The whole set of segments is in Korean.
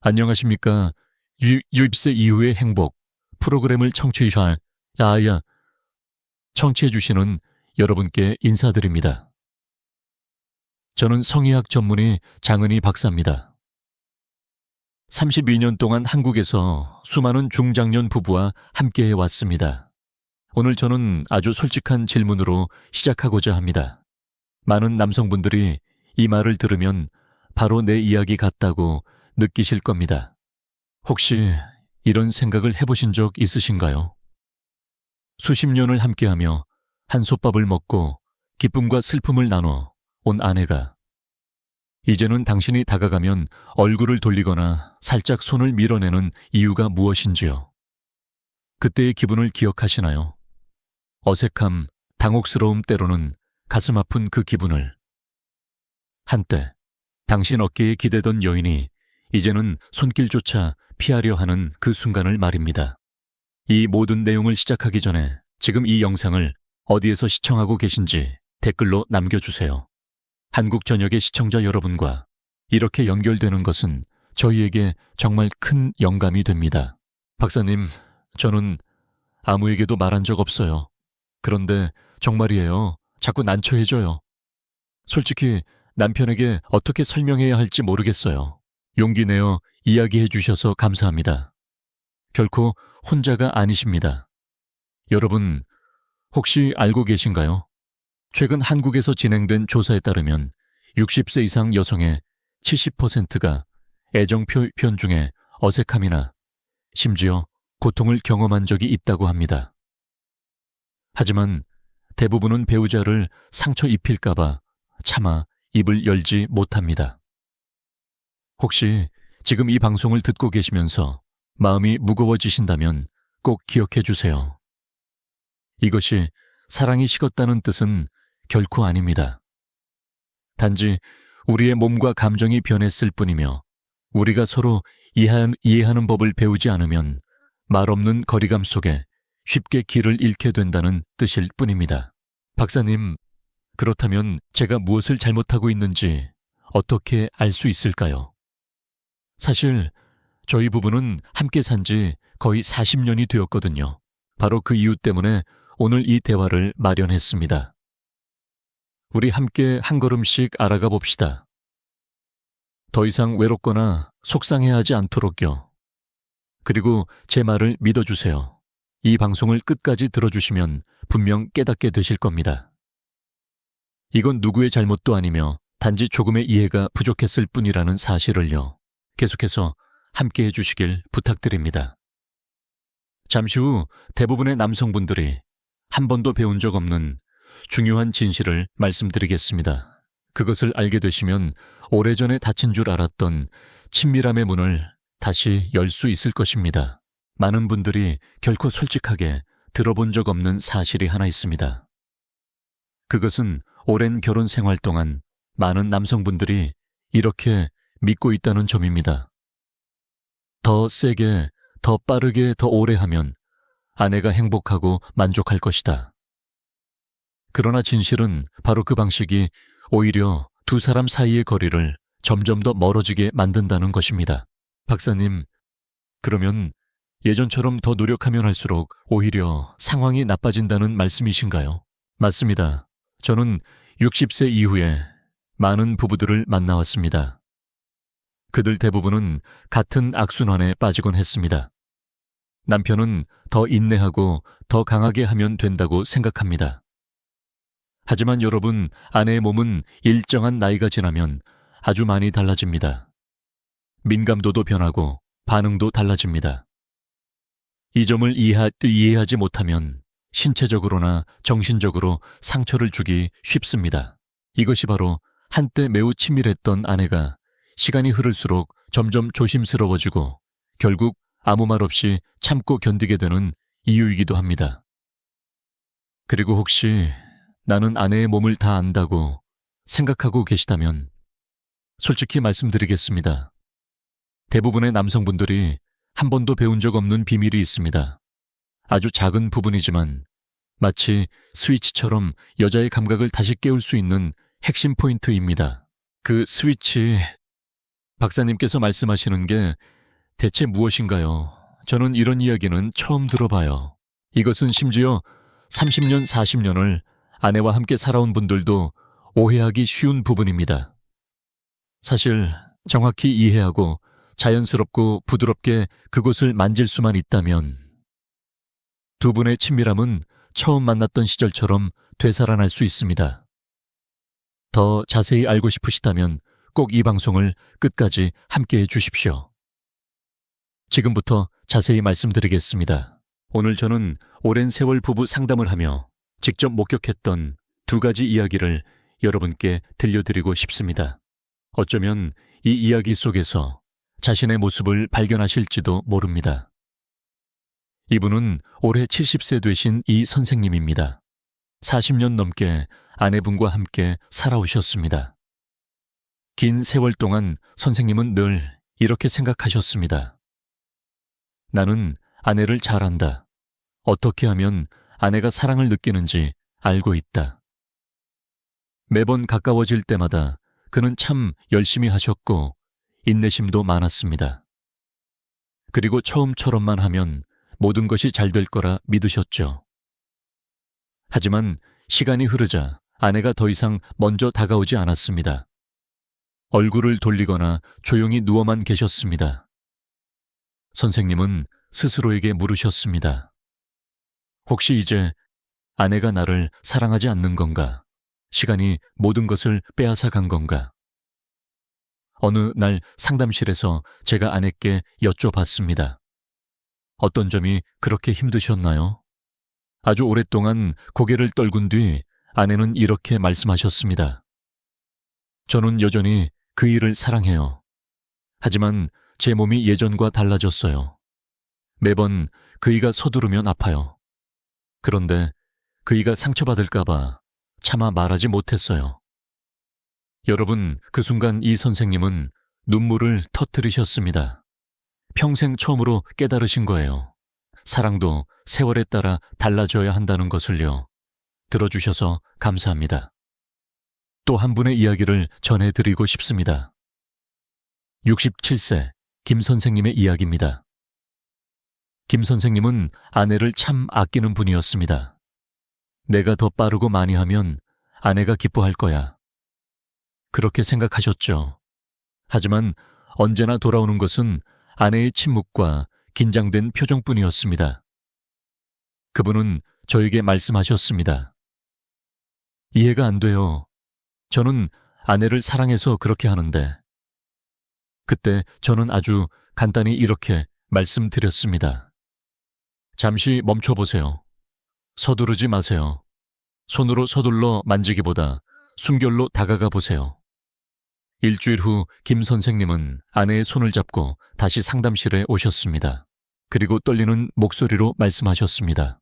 안녕하십니까. 유입세 이후의 행복 프로그램을 청취해주시는 여러분께 인사드립니다. 저는 성의학 전문의 장은희 박사입니다. 32년 동안 한국에서 수많은 중장년 부부와 함께해 왔습니다. 오늘 저는 아주 솔직한 질문으로 시작하고자 합니다. 많은 남성분들이 이 말을 들으면 바로 내 이야기 같다고 느끼실 겁니다. 혹시 이런 생각을 해보신 적 있으신가요? 수십 년을 함께하며 한솥밥을 먹고 기쁨과 슬픔을 나눠 온 아내가 이제는 당신이 다가가면 얼굴을 돌리거나 살짝 손을 밀어내는 이유가 무엇인지요? 그때의 기분을 기억하시나요? 어색함, 당혹스러움, 때로는 가슴 아픈 그 기분을. 한때 당신 어깨에 기대던 여인이 이제는 손길조차 피하려 하는 그 순간을 말입니다. 이 모든 내용을 시작하기 전에 지금 이 영상을 어디에서 시청하고 계신지 댓글로 남겨주세요. 한국 전역의 시청자 여러분과 이렇게 연결되는 것은 저희에게 정말 큰 영감이 됩니다. 박사님, 저는 아무에게도 말한 적 없어요. 그런데 정말이에요. 자꾸 난처해져요. 솔직히 남편에게 어떻게 설명해야 할지 모르겠어요. 용기 내어 이야기해 주셔서 감사합니다. 결코 혼자가 아니십니다. 여러분, 혹시 알고 계신가요? 최근 한국에서 진행된 조사에 따르면 60세 이상 여성의 70%가 애정 표현 중에 어색함이나 심지어 고통을 경험한 적이 있다고 합니다. 하지만 대부분은 배우자를 상처 입힐까봐 차마 입을 열지 못합니다. 혹시 지금 이 방송을 듣고 계시면서 마음이 무거워지신다면 꼭 기억해 주세요. 이것이 사랑이 식었다는 뜻은 결코 아닙니다. 단지 우리의 몸과 감정이 변했을 뿐이며 우리가 서로 이해하는 법을 배우지 않으면 말없는 거리감 속에 쉽게 길을 잃게 된다는 뜻일 뿐입니다. 박사님, 그렇다면 제가 무엇을 잘못하고 있는지 어떻게 알 수 있을까요? 사실 저희 부부는 함께 산 지 거의 40년이 되었거든요. 바로 그 이유 때문에 오늘 이 대화를 마련했습니다. 우리 함께 한 걸음씩 알아가 봅시다. 더 이상 외롭거나 속상해하지 않도록요. 그리고 제 말을 믿어주세요. 이 방송을 끝까지 들어주시면 분명 깨닫게 되실 겁니다. 이건 누구의 잘못도 아니며 단지 조금의 이해가 부족했을 뿐이라는 사실을요. 계속해서 함께 해주시길 부탁드립니다. 잠시 후 대부분의 남성분들이 한 번도 배운 적 없는 중요한 진실을 말씀드리겠습니다. 그것을 알게 되시면 오래전에 닫힌 줄 알았던 친밀함의 문을 다시 열 수 있을 것입니다. 많은 분들이 결코 솔직하게 들어본 적 없는 사실이 하나 있습니다. 그것은 오랜 결혼 생활 동안 많은 남성분들이 이렇게 믿고 있다는 점입니다. 더 세게, 더 빠르게, 더 오래 하면 아내가 행복하고 만족할 것이다. 그러나 진실은 바로 그 방식이 오히려 두 사람 사이의 거리를 점점 더 멀어지게 만든다는 것입니다. 박사님, 그러면 예전처럼 더 노력하면 할수록 오히려 상황이 나빠진다는 말씀이신가요? 맞습니다. 저는 60세 이후에 많은 부부들을 만나왔습니다. 그들 대부분은 같은 악순환에 빠지곤 했습니다. 남편은 더 인내하고 더 강하게 하면 된다고 생각합니다. 하지만 여러분, 아내의 몸은 일정한 나이가 지나면 아주 많이 달라집니다. 민감도도 변하고 반응도 달라집니다. 이 점을 이해하지 못하면 신체적으로나 정신적으로 상처를 주기 쉽습니다. 이것이 바로 한때 매우 친밀했던 아내가 시간이 흐를수록 점점 조심스러워지고 결국 아무 말 없이 참고 견디게 되는 이유이기도 합니다. 그리고 혹시 나는 아내의 몸을 다 안다고 생각하고 계시다면 솔직히 말씀드리겠습니다. 대부분의 남성분들이 한 번도 배운 적 없는 비밀이 있습니다. 아주 작은 부분이지만 마치 스위치처럼 여자의 감각을 다시 깨울 수 있는 핵심 포인트입니다. 그 스위치, 박사님께서 말씀하시는 게 대체 무엇인가요? 저는 이런 이야기는 처음 들어봐요. 이것은 심지어 30년, 40년을 아내와 함께 살아온 분들도 오해하기 쉬운 부분입니다. 사실 정확히 이해하고 자연스럽고 부드럽게 그곳을 만질 수만 있다면 두 분의 친밀함은 처음 만났던 시절처럼 되살아날 수 있습니다. 더 자세히 알고 싶으시다면 꼭 이 방송을 끝까지 함께해 주십시오. 지금부터 자세히 말씀드리겠습니다. 오늘 저는 오랜 세월 부부 상담을 하며 직접 목격했던 두 가지 이야기를 여러분께 들려드리고 싶습니다. 어쩌면 이 이야기 속에서 자신의 모습을 발견하실지도 모릅니다. 이분은 올해 70세 되신 이 선생님입니다. 40년 넘게 아내분과 함께 살아오셨습니다. 긴 세월 동안 선생님은 늘 이렇게 생각하셨습니다. 나는 아내를 잘 안다. 어떻게 하면 아내가 사랑을 느끼는지 알고 있다. 매번 가까워질 때마다 그는 참 열심히 하셨고 인내심도 많았습니다. 그리고 처음처럼만 하면 모든 것이 잘 될 거라 믿으셨죠. 하지만 시간이 흐르자 아내가 더 이상 먼저 다가오지 않았습니다. 얼굴을 돌리거나 조용히 누워만 계셨습니다. 선생님은 스스로에게 물으셨습니다. 혹시 이제 아내가 나를 사랑하지 않는 건가? 시간이 모든 것을 빼앗아 간 건가? 어느 날 상담실에서 제가 아내께 여쭤봤습니다. 어떤 점이 그렇게 힘드셨나요? 아주 오랫동안 고개를 떨군 뒤 아내는 이렇게 말씀하셨습니다. 저는 여전히 그 일을 사랑해요. 하지만 제 몸이 예전과 달라졌어요. 매번 그이가 서두르면 아파요. 그런데 그이가 상처받을까봐 차마 말하지 못했어요. 여러분, 그 순간 이 선생님은 눈물을 터뜨리셨습니다. 평생 처음으로 깨달으신 거예요. 사랑도 세월에 따라 달라져야 한다는 것을요. 들어주셔서 감사합니다. 또 한 분의 이야기를 전해드리고 싶습니다. 67세 김 선생님의 이야기입니다. 김 선생님은 아내를 참 아끼는 분이었습니다. 내가 더 빠르고 많이 하면 아내가 기뻐할 거야. 그렇게 생각하셨죠. 하지만 언제나 돌아오는 것은 아내의 침묵과 긴장된 표정뿐이었습니다. 그분은 저에게 말씀하셨습니다. 이해가 안 돼요. 저는 아내를 사랑해서 그렇게 하는데. 그때 저는 아주 간단히 이렇게 말씀드렸습니다. 잠시 멈춰보세요. 서두르지 마세요. 손으로 서둘러 만지기보다 숨결로 다가가 보세요. 일주일 후 김 선생님은 아내의 손을 잡고 다시 상담실에 오셨습니다. 그리고 떨리는 목소리로 말씀하셨습니다.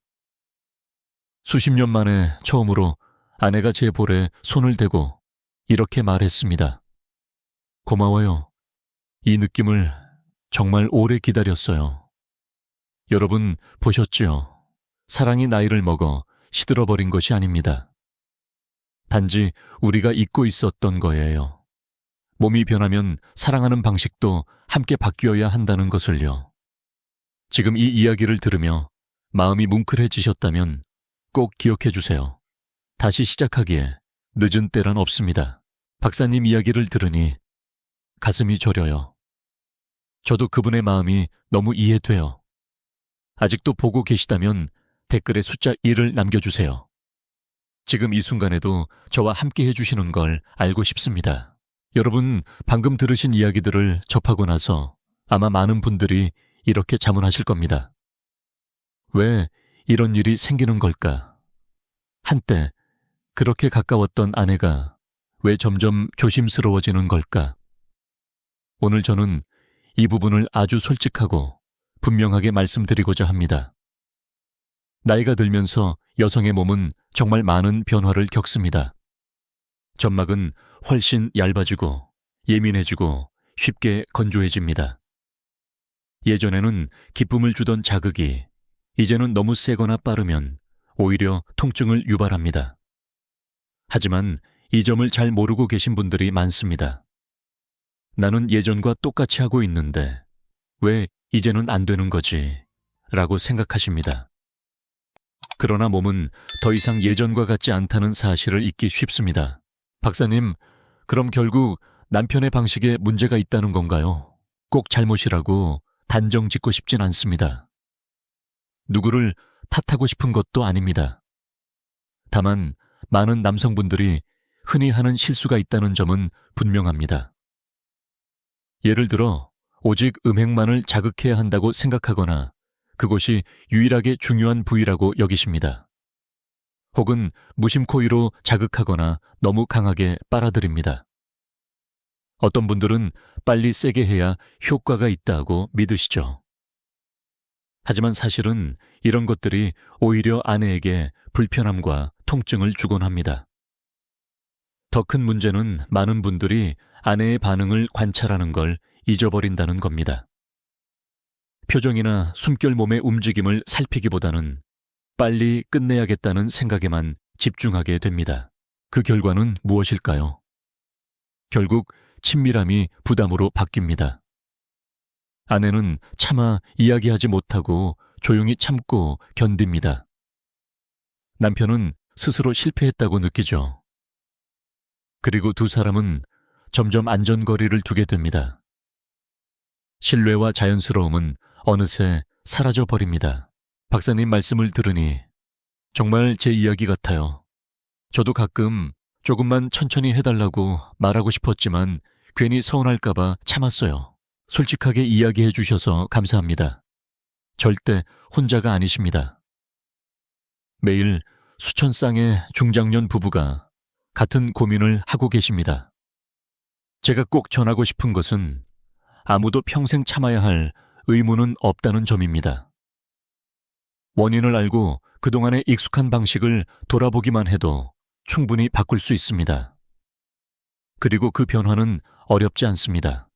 수십 년 만에 처음으로 아내가 제 볼에 손을 대고 이렇게 말했습니다. 고마워요. 이 느낌을 정말 오래 기다렸어요. 여러분 보셨죠? 사랑이 나이를 먹어 시들어버린 것이 아닙니다. 단지 우리가 잊고 있었던 거예요. 몸이 변하면 사랑하는 방식도 함께 바뀌어야 한다는 것을요. 지금 이 이야기를 들으며 마음이 뭉클해지셨다면 꼭 기억해 주세요. 다시 시작하기에 늦은 때란 없습니다. 박사님 이야기를 들으니 가슴이 저려요. 저도 그분의 마음이 너무 이해돼요. 아직도 보고 계시다면 댓글에 숫자 1을 남겨주세요. 지금 이 순간에도 저와 함께 해주시는 걸 알고 싶습니다. 여러분, 방금 들으신 이야기들을 접하고 나서 아마 많은 분들이 이렇게 자문하실 겁니다. 왜 이런 일이 생기는 걸까? 한때 그렇게 가까웠던 아내가 왜 점점 조심스러워지는 걸까? 오늘 저는 이 부분을 아주 솔직하고 분명하게 말씀드리고자 합니다. 나이가 들면서 여성의 몸은 정말 많은 변화를 겪습니다. 점막은 훨씬 얇아지고 예민해지고 쉽게 건조해집니다. 예전에는 기쁨을 주던 자극이 이제는 너무 세거나 빠르면 오히려 통증을 유발합니다. 하지만 이 점을 잘 모르고 계신 분들이 많습니다. 나는 예전과 똑같이 하고 있는데 왜 이제는 안 되는 거지? 라고 생각하십니다. 그러나 몸은 더 이상 예전과 같지 않다는 사실을 잊기 쉽습니다. 박사님, 그럼 결국 남편의 방식에 문제가 있다는 건가요? 꼭 잘못이라고 단정 짓고 싶진 않습니다. 누구를 탓하고 싶은 것도 아닙니다. 다만 많은 남성분들이 흔히 하는 실수가 있다는 점은 분명합니다. 예를 들어 오직 음행만을 자극해야 한다고 생각하거나 그곳이 유일하게 중요한 부위라고 여기십니다. 혹은 무심코이로 자극하거나 너무 강하게 빨아들입니다. 어떤 분들은 빨리 세게 해야 효과가 있다고 믿으시죠. 하지만 사실은 이런 것들이 오히려 아내에게 불편함과 통증을 주곤 합니다. 더 큰 문제는 많은 분들이 아내의 반응을 관찰하는 걸 잊어버린다는 겁니다. 표정이나 숨결 몸의 움직임을 살피기보다는 빨리 끝내야겠다는 생각에만 집중하게 됩니다. 그 결과는 무엇일까요? 결국 친밀함이 부담으로 바뀝니다. 아내는 차마 이야기하지 못하고 조용히 참고 견딥니다. 남편은 스스로 실패했다고 느끼죠. 그리고 두 사람은 점점 안전거리를 두게 됩니다. 신뢰와 자연스러움은 어느새 사라져 버립니다. 박사님 말씀을 들으니 정말 제 이야기 같아요. 저도 가끔 조금만 천천히 해달라고 말하고 싶었지만 괜히 서운할까봐 참았어요. 솔직하게 이야기해 주셔서 감사합니다. 절대 혼자가 아니십니다. 매일 수천 쌍의 중장년 부부가 같은 고민을 하고 계십니다. 제가 꼭 전하고 싶은 것은 아무도 평생 참아야 할 의무는 없다는 점입니다. 원인을 알고 그동안의 익숙한 방식을 돌아보기만 해도 충분히 바꿀 수 있습니다. 그리고 그 변화는 어렵지 않습니다.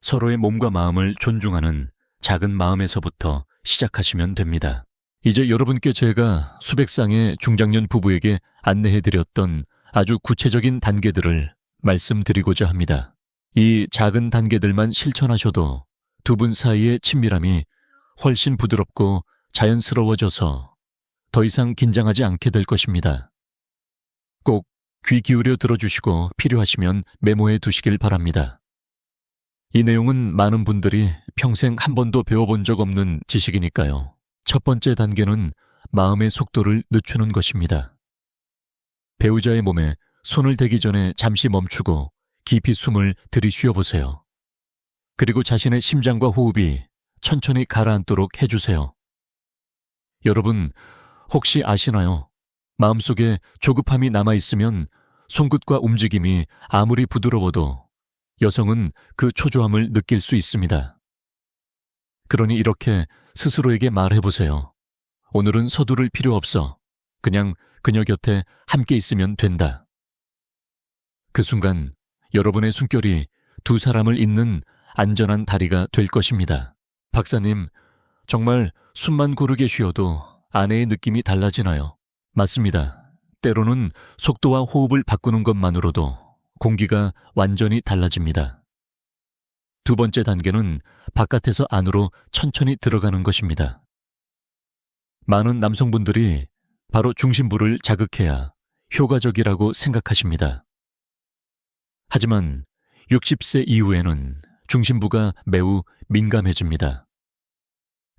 서로의 몸과 마음을 존중하는 작은 마음에서부터 시작하시면 됩니다. 이제 여러분께 제가 수백 쌍의 중장년 부부에게 안내해드렸던 아주 구체적인 단계들을 말씀드리고자 합니다. 이 작은 단계들만 실천하셔도 두 분 사이의 친밀함이 훨씬 부드럽고 자연스러워져서 더 이상 긴장하지 않게 될 것입니다. 꼭 귀 기울여 들어주시고 필요하시면 메모해 두시길 바랍니다. 이 내용은 많은 분들이 평생 한 번도 배워본 적 없는 지식이니까요. 첫 번째 단계는 마음의 속도를 늦추는 것입니다. 배우자의 몸에 손을 대기 전에 잠시 멈추고 깊이 숨을 들이쉬어 보세요. 그리고 자신의 심장과 호흡이 천천히 가라앉도록 해주세요. 여러분, 혹시 아시나요? 마음속에 조급함이 남아있으면 손끝과 움직임이 아무리 부드러워도 여성은 그 초조함을 느낄 수 있습니다. 그러니 이렇게 스스로에게 말해보세요. 오늘은 서두를 필요 없어. 그냥 그녀 곁에 함께 있으면 된다. 그 순간 여러분의 숨결이 두 사람을 잇는 안전한 다리가 될 것입니다. 박사님, 정말 숨만 고르게 쉬어도 아내의 느낌이 달라지나요? 맞습니다. 때로는 속도와 호흡을 바꾸는 것만으로도 공기가 완전히 달라집니다. 두 번째 단계는 바깥에서 안으로 천천히 들어가는 것입니다. 많은 남성분들이 바로 중심부를 자극해야 효과적이라고 생각하십니다. 하지만 60세 이후에는 중심부가 매우 민감해집니다.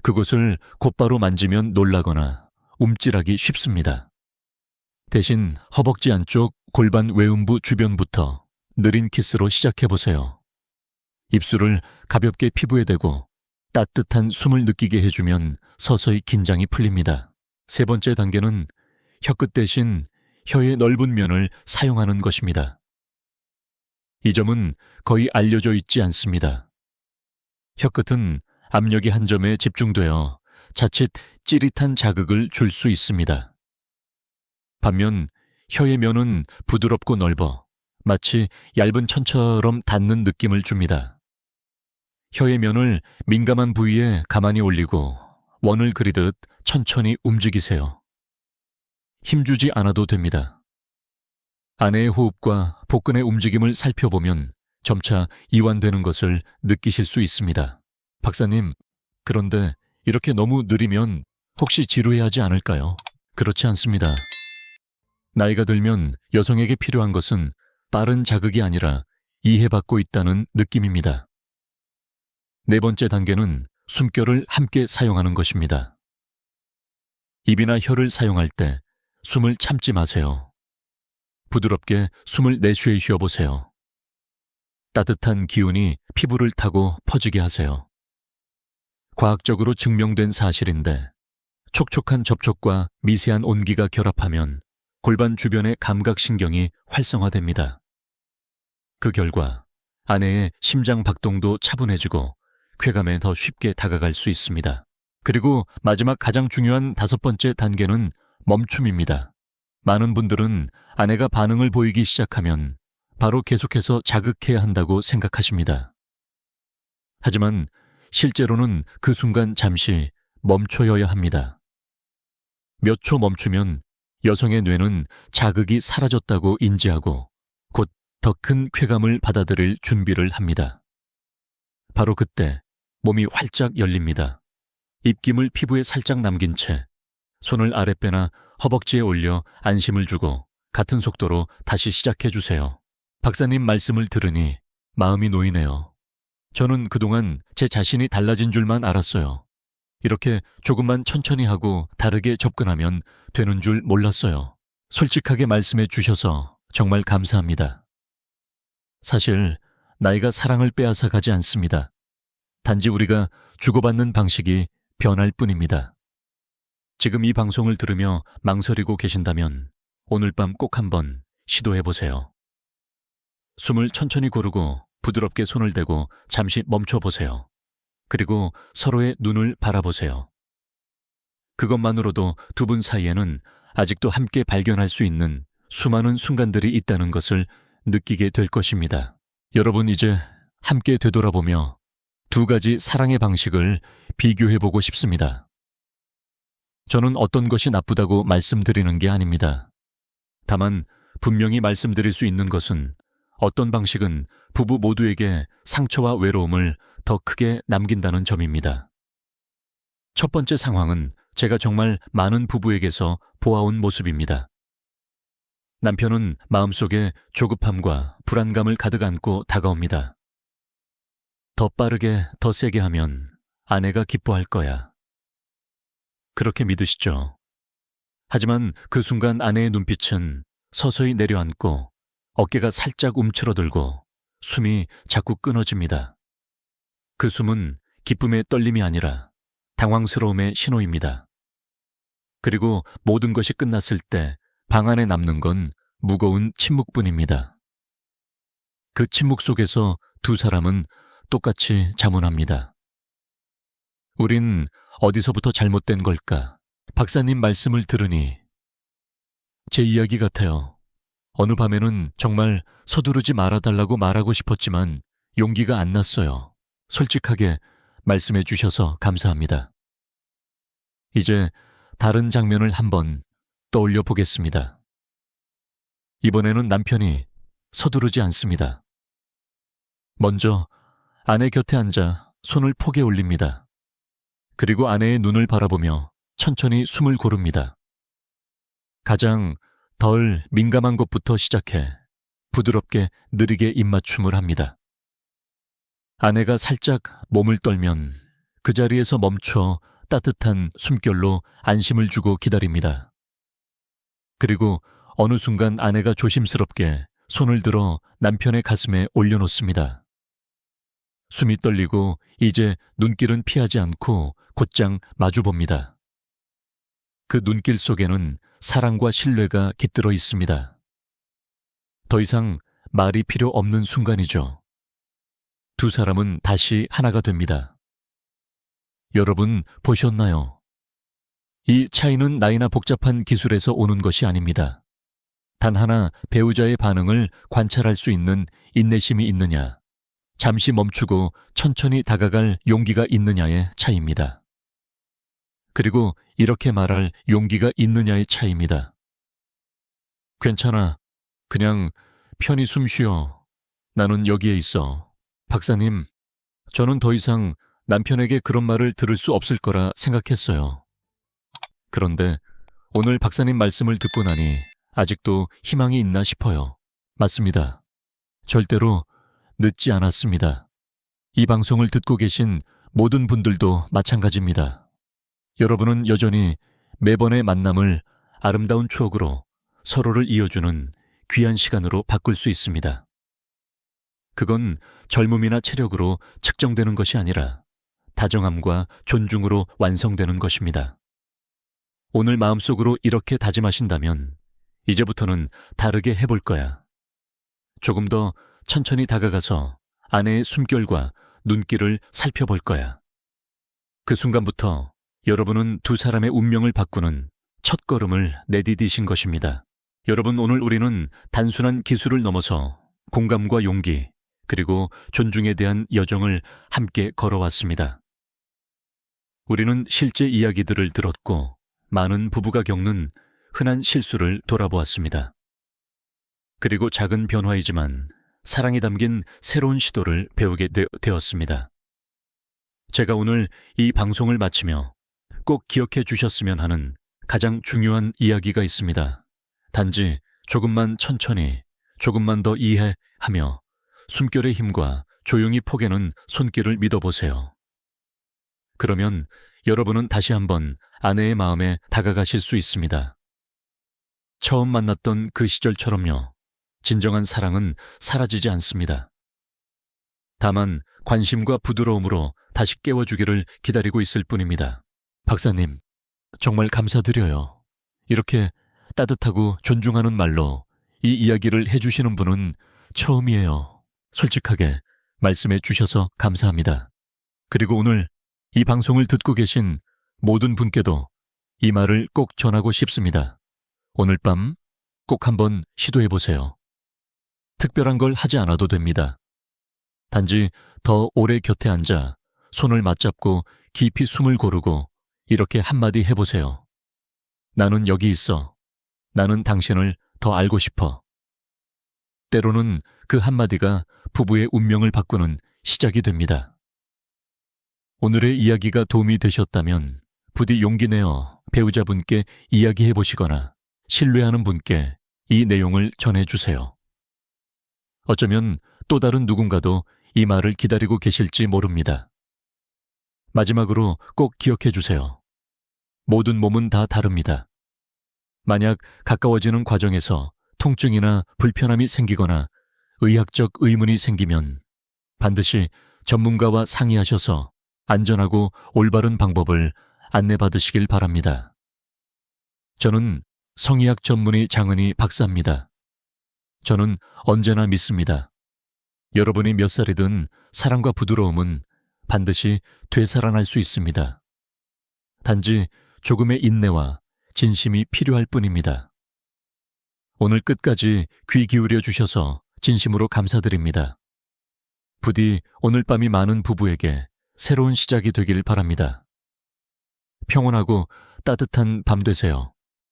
그곳을 곧바로 만지면 놀라거나 움찔하기 쉽습니다. 대신 허벅지 안쪽 골반 외음부 주변부터 느린 키스로 시작해보세요. 입술을 가볍게 피부에 대고 따뜻한 숨을 느끼게 해주면 서서히 긴장이 풀립니다. 세 번째 단계는 혀끝 대신 혀의 넓은 면을 사용하는 것입니다. 이 점은 거의 알려져 있지 않습니다. 혀끝은 압력이 한 점에 집중되어 자칫 찌릿한 자극을 줄 수 있습니다. 반면 혀의 면은 부드럽고 넓어 마치 얇은 천처럼 닿는 느낌을 줍니다. 혀의 면을 민감한 부위에 가만히 올리고 원을 그리듯 천천히 움직이세요. 힘주지 않아도 됩니다. 아내의 호흡과 복근의 움직임을 살펴보면 점차 이완되는 것을 느끼실 수 있습니다. 박사님, 그런데 이렇게 너무 느리면 혹시 지루해하지 않을까요? 그렇지 않습니다. 나이가 들면 여성에게 필요한 것은 빠른 자극이 아니라 이해받고 있다는 느낌입니다. 네 번째 단계는 숨결을 함께 사용하는 것입니다. 입이나 혀를 사용할 때 숨을 참지 마세요. 부드럽게 숨을 내쉬어보세요. 따뜻한 기운이 피부를 타고 퍼지게 하세요. 과학적으로 증명된 사실인데 촉촉한 접촉과 미세한 온기가 결합하면 골반 주변의 감각신경이 활성화됩니다. 그 결과 아내의 심장 박동도 차분해지고 쾌감에 더 쉽게 다가갈 수 있습니다. 그리고 마지막 가장 중요한 5번째 단계는 멈춤입니다. 많은 분들은 아내가 반응을 보이기 시작하면 바로 계속해서 자극해야 한다고 생각하십니다. 하지만 실제로는 그 순간 잠시 멈춰야 합니다. 몇 초 멈추면 여성의 뇌는 자극이 사라졌다고 인지하고 곧 더 큰 쾌감을 받아들일 준비를 합니다. 바로 그때 몸이 활짝 열립니다. 입김을 피부에 살짝 남긴 채 손을 아랫배나 허벅지에 올려 안심을 주고 같은 속도로 다시 시작해 주세요. 박사님 말씀을 들으니 마음이 놓이네요. 저는 그동안 제 자신이 달라진 줄만 알았어요. 이렇게 조금만 천천히 하고 다르게 접근하면 되는 줄 몰랐어요. 솔직하게 말씀해 주셔서 정말 감사합니다. 사실 나이가 사랑을 빼앗아 가지 않습니다. 단지 우리가 주고받는 방식이 변할 뿐입니다. 지금 이 방송을 들으며 망설이고 계신다면 오늘 밤 꼭 한번 시도해 보세요. 숨을 천천히 고르고 부드럽게 손을 대고 잠시 멈춰 보세요. 그리고 서로의 눈을 바라보세요. 그것만으로도 두 분 사이에는 아직도 함께 발견할 수 있는 수많은 순간들이 있다는 것을 느끼게 될 것입니다. 여러분 이제 함께 되돌아보며 두 가지 사랑의 방식을 비교해보고 싶습니다. 저는 어떤 것이 나쁘다고 말씀드리는 게 아닙니다. 다만 분명히 말씀드릴 수 있는 것은 어떤 방식은 부부 모두에게 상처와 외로움을 더 크게 남긴다는 점입니다. 첫 번째 상황은 제가 정말 많은 부부에게서 보아온 모습입니다. 남편은 마음속에 조급함과 불안감을 가득 안고 다가옵니다. 더 빠르게, 더 세게 하면 아내가 기뻐할 거야. 그렇게 믿으시죠? 하지만 그 순간 아내의 눈빛은 서서히 내려앉고 어깨가 살짝 움츠러들고 숨이 자꾸 끊어집니다. 그 숨은 기쁨의 떨림이 아니라 당황스러움의 신호입니다. 그리고 모든 것이 끝났을 때 방 안에 남는 건 무거운 침묵뿐입니다. 그 침묵 속에서 두 사람은 똑같이 자문합니다. 우린 어디서부터 잘못된 걸까? 박사님 말씀을 들으니 제 이야기 같아요. 어느 밤에는 정말 서두르지 말아달라고 말하고 싶었지만 용기가 안 났어요. 솔직하게 말씀해 주셔서 감사합니다. 이제 다른 장면을 한번 떠올려 보겠습니다. 이번에는 남편이 서두르지 않습니다. 먼저 아내 곁에 앉아 손을 폭에 올립니다. 그리고 아내의 눈을 바라보며 천천히 숨을 고릅니다. 가장 덜 민감한 것부터 시작해 부드럽게 느리게 입맞춤을 합니다. 아내가 살짝 몸을 떨면 그 자리에서 멈춰 따뜻한 숨결로 안심을 주고 기다립니다. 그리고 어느 순간 아내가 조심스럽게 손을 들어 남편의 가슴에 올려놓습니다. 숨이 떨리고 이제 눈길은 피하지 않고 곧장 마주봅니다. 그 눈길 속에는 사랑과 신뢰가 깃들어 있습니다. 더 이상 말이 필요 없는 순간이죠. 두 사람은 다시 하나가 됩니다. 여러분 보셨나요? 이 차이는 나이나 복잡한 기술에서 오는 것이 아닙니다. 단 하나 배우자의 반응을 관찰할 수 있는 인내심이 있느냐, 잠시 멈추고 천천히 다가갈 용기가 있느냐의 차이입니다. 그리고 이렇게 말할 용기가 있느냐의 차이입니다. 괜찮아. 그냥 편히 숨 쉬어. 나는 여기에 있어. 박사님, 저는 더 이상 남편에게 그런 말을 들을 수 없을 거라 생각했어요. 그런데 오늘 박사님 말씀을 듣고 나니 아직도 희망이 있나 싶어요. 맞습니다. 절대로 늦지 않았습니다. 이 방송을 듣고 계신 모든 분들도 마찬가지입니다. 여러분은 여전히 매번의 만남을 아름다운 추억으로 서로를 이어주는 귀한 시간으로 바꿀 수 있습니다. 그건 젊음이나 체력으로 측정되는 것이 아니라 다정함과 존중으로 완성되는 것입니다. 오늘 마음속으로 이렇게 다짐하신다면 이제부터는 다르게 해볼 거야. 조금 더 천천히 다가가서 아내의 숨결과 눈길을 살펴볼 거야. 그 순간부터 여러분은 두 사람의 운명을 바꾸는 첫걸음을 내디디신 것입니다. 여러분, 오늘 우리는 단순한 기술을 넘어서 공감과 용기, 그리고 존중에 대한 여정을 함께 걸어왔습니다. 우리는 실제 이야기들을 들었고 많은 부부가 겪는 흔한 실수를 돌아보았습니다. 그리고 작은 변화이지만 사랑이 담긴 새로운 시도를 배우게 되었습니다. 제가 오늘 이 방송을 마치며 꼭 기억해 주셨으면 하는 가장 중요한 이야기가 있습니다. 단지 조금만 천천히, 조금만 더 이해하며 숨결의 힘과 조용히 포개는 손길을 믿어보세요. 그러면 여러분은 다시 한번 아내의 마음에 다가가실 수 있습니다. 처음 만났던 그 시절처럼요. 진정한 사랑은 사라지지 않습니다. 다만 관심과 부드러움으로 다시 깨워주기를 기다리고 있을 뿐입니다. 박사님, 정말 감사드려요. 이렇게 따뜻하고 존중하는 말로 이 이야기를 해주시는 분은 처음이에요. 솔직하게 말씀해 주셔서 감사합니다. 그리고 오늘 이 방송을 듣고 계신 모든 분께도 이 말을 꼭 전하고 싶습니다. 오늘 밤 꼭 한번 시도해 보세요. 특별한 걸 하지 않아도 됩니다. 단지 더 오래 곁에 앉아 손을 맞잡고 깊이 숨을 고르고 이렇게 한마디 해보세요. 나는 여기 있어. 나는 당신을 더 알고 싶어. 때로는 그 한마디가 부부의 운명을 바꾸는 시작이 됩니다. 오늘의 이야기가 도움이 되셨다면 부디 용기 내어 배우자분께 이야기해 보시거나 신뢰하는 분께 이 내용을 전해주세요. 어쩌면 또 다른 누군가도 이 말을 기다리고 계실지 모릅니다. 마지막으로 꼭 기억해 주세요. 모든 몸은 다 다릅니다. 만약 가까워지는 과정에서 통증이나 불편함이 생기거나 의학적 의문이 생기면 반드시 전문가와 상의하셔서 안전하고 올바른 방법을 안내받으시길 바랍니다. 저는 성의학 전문의 장은희 박사입니다. 저는 언제나 믿습니다. 여러분이 몇 살이든 사랑과 부드러움은 반드시 되살아날 수 있습니다. 단지 조금의 인내와 진심이 필요할 뿐입니다. 오늘 끝까지 귀 기울여 주셔서 진심으로 감사드립니다. 부디 오늘 밤이 많은 부부에게 새로운 시작이 되길 바랍니다. 평온하고 따뜻한 밤 되세요.